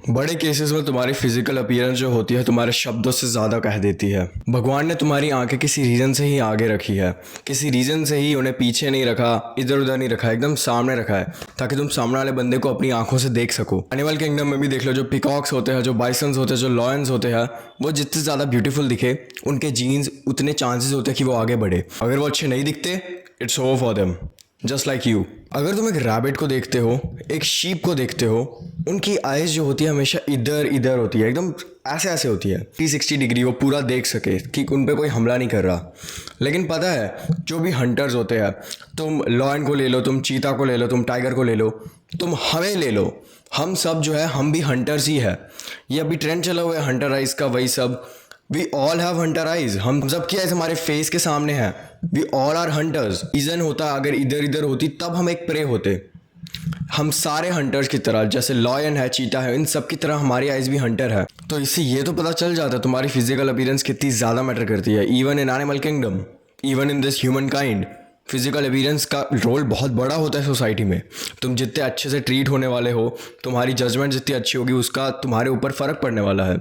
बड़े केसेस में तुम्हारी फिजिकल अपीयरेंस जो होती है तुम्हारे शब्दों से ज़्यादा कह देती है। भगवान ने तुम्हारी आंखें किसी रीज़न से ही आगे रखी है, किसी रीज़न से ही उन्हें पीछे नहीं रखा, इधर उधर नहीं रखा, एकदम सामने रखा है ताकि तुम सामने वाले बंदे को अपनी आंखों से देख सको। एनिमल किंगडम में भी देख लो, जो पिकॉक्स होते हैं, जो बाइसन्स होते हैं, जो लॉयंस होते हैं, वो जितने ज़्यादा ब्यूटीफुल दिखे उनके जीन्स उतने चांसेस होते हैं कि वो आगे बढ़े। अगर वो अच्छे नहीं दिखते, it's over for them, just like you. अगर तुम एक रैबिट को देखते हो, एक शीप को देखते हो, उनकी आइज जो होती है हमेशा इधर इधर होती है, एकदम ऐसे ऐसे होती है 360 डिग्री, वो पूरा देख सके कि उन पे कोई हमला नहीं कर रहा। लेकिन पता है जो भी हंटर्स होते हैं, तुम लॉयन को ले लो, तुम चीता को ले लो, तुम टाइगर को ले लो, तुम हमें ले लो, हम सब जो है हम भी हंटर्स ही है। ये अभी ट्रेंड चला हुआ है हंटर आइज का, वही सब। We all have hunter eyes, हम सब की आइज हमारे फेस के सामने है। We all are hunters. Reason होता अगर इधर इधर होती तब हम एक प्रे होते। हम सारे हंटर्स की तरह, जैसे लॉयन है, चीता है, इन सब की तरह हमारी आइज भी हंटर है। तो इससे ये तो पता चल जाता है तुम्हारी फिजिकल अपीयरेंस कितनी ज़्यादा मैटर करती है। Even in animal kingdom, even in this human kind, physical appearance का रोल बहुत बड़ा होता है सोसाइटी में। तुम जितने अच्छे से ट्रीट होने वाले हो, तुम्हारी जजमेंट जितनी अच्छी होगी, उसका तुम्हारे ऊपर फ़र्क पड़ने वाला है।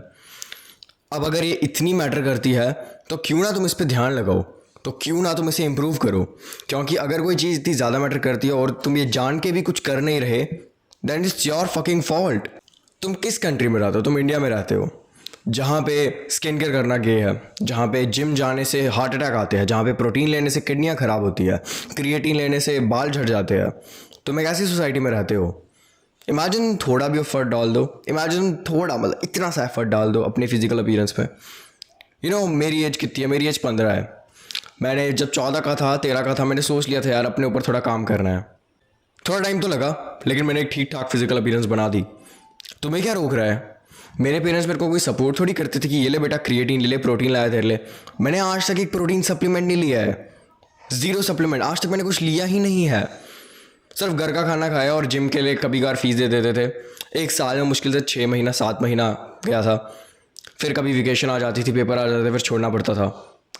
अब अगर ये इतनी मैटर करती है तो क्यों ना तुम इस पर ध्यान लगाओ, तो क्यों ना तुम इसे इम्प्रूव करो। क्योंकि अगर कोई चीज़ इतनी ज़्यादा मैटर करती है और तुम ये जान के भी कुछ कर नहीं रहे, that is your fucking fault. तुम किस कंट्री में रहते हो? तुम इंडिया में रहते हो, जहाँ पे स्किन केयर करना गे है, जहाँ पे जिम जाने से हार्ट अटैक आते हैं, जहाँ पे प्रोटीन लेने से किडनियाँ ख़राब होती है, क्रिएटिन लेने से बाल झड़ जाते हैं। तुम एक ऐसी सोसाइटी में रहते हो। इमेजिन थोड़ा भी एफर्ट डाल दो, इमेजिन थोड़ा, मतलब इतना सा एफर्ट डाल दो अपनी फिजिकल अपीयरेंस पे। मेरी एज कितनी है? मेरी एज 15 है। मैंने जब 14 का था, 13 का था, मैंने सोच लिया था यार अपने ऊपर थोड़ा काम करना है। थोड़ा टाइम तो लगा, लेकिन मैंने एक ठीक ठाक फिजिकल अपीयरेंस बना दी। तुम्हें क्या रोक रहा है? मेरे पेरेंट्स मेरे को कोई सपोर्ट थोड़ी करते थे कि ये ले बेटा क्रिएटिन ले ले, प्रोटीन लाया तेरे ले। मैंने आज तक एक प्रोटीन सप्लीमेंट नहीं लिया है, ज़ीरो सप्लीमेंट, आज तक मैंने कुछ लिया ही नहीं है। सिर्फ घर का खाना खाया और जिम के लिए कभी कभार फीस दे देते थे। एक साल में मुश्किल से 6 महीना 7 महीना गया था। फिर कभी वेकेशन आ जाती थी, पेपर आ जाते थे, फिर छोड़ना पड़ता था।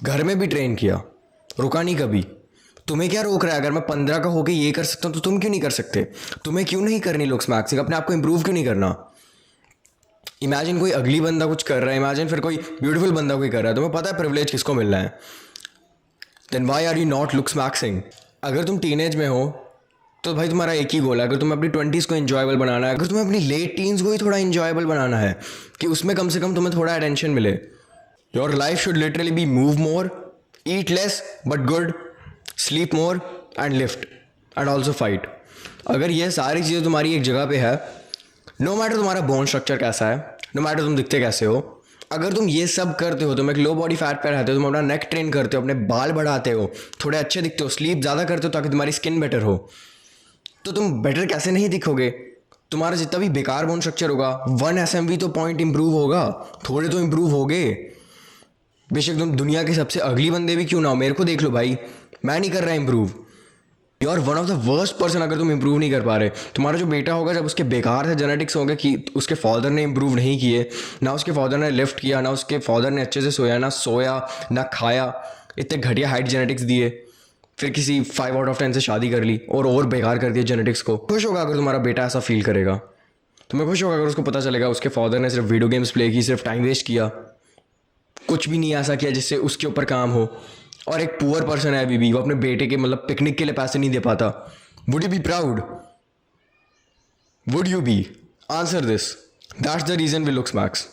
घर में भी ट्रेन किया, रुका नहीं कभी। तुम्हें क्या रोक रहा है? अगर मैं 15 का होकर ये कर सकता हूँ तो तुम क्यों नहीं कर सकते? तुम्हें क्यों नहीं करनी लुक्स मैक्सिंग? अपने आप को इम्प्रूव क्यों नहीं करना? इमेजिन कोई अगली बंदा कुछ कर रहा है, इमेजिन फिर कोई ब्यूटीफुल बंदा कोई कर रहा है, तुम्हें पता है प्रिविलेज किसको मिल रहा है। Then why are you not looks maxing? अगर तुम टीनेज में हो तो भाई तुम्हारा एक ही गोल है, अगर तुम्हें अपनी 20s को इन्जॉयबल बनाना है, अगर तुम्हें अपनी लेट टीन्स को ही थोड़ा इन्जॉयबल बनाना है कि उसमें कम से कम तुम्हें थोड़ा अटेंशन मिले। Your life should literally be move more, eat less but good, sleep more and lift and also fight. अगर ये सारी चीज़ें तुम्हारी एक जगह पे है, नो मैटर तुम्हारा बोन स्ट्रक्चर कैसा है, नो मैटर तुम दिखते कैसे हो, अगर तुम ये सब करते हो, तुम एक लो बॉडी फैट पे रहते हो, तुम अपना नेक ट्रेन करते हो, अपने बाल बढ़ाते हो, थोड़े अच्छे दिखते हो, स्लीप ज़्यादा करते हो ताकि तुम्हारी स्किन बेटर हो, तो तुम बेटर कैसे नहीं दिखोगे? तुम्हारा जितना भी बेकार बोन स्ट्रक्चर होगा, 1 SMV तो पॉइंट इंप्रूव होगा, थोड़े तो इंप्रूव होगे। बेशक तुम दुनिया के सबसे अगली बंदे भी क्यों ना हो, मेरे को देख लो भाई, मैं नहीं कर रहा improve. You are one of the worst person अगर तुम इंप्रूव नहीं कर पा रहे। तुम्हारा जो बेटा होगा, जब उसके बेकार से जेनेटिक्स होंगे कि उसके फादर ने इंप्रूव नहीं किए, ना उसके फादर ने लिफ्ट किया, ना उसके फादर ने अच्छे से सोया ना खाया, इतने घटिया हाइट जेनेटिक्स दिए, फिर किसी 5 आउट ऑफ 10 से शादी कर ली और बेकार कर दिया जेनेटिक्स को। खुश होगा अगर तुम्हारा बेटा ऐसा फील करेगा? तुम्हें खुश होगा अगर उसको पता चलेगा उसके फादर ने सिर्फ वीडियो गेम्स प्ले की, सिर्फ टाइम वेस्ट किया, कुछ भी नहीं ऐसा किया जिससे उसके ऊपर काम हो, और एक पुअर पर्सन है अभी भी, वो अपने बेटे के मतलब पिकनिक के लिए पैसे नहीं दे पाता। Would you be proud? Would you be? Answer this. That's the reason we looks max.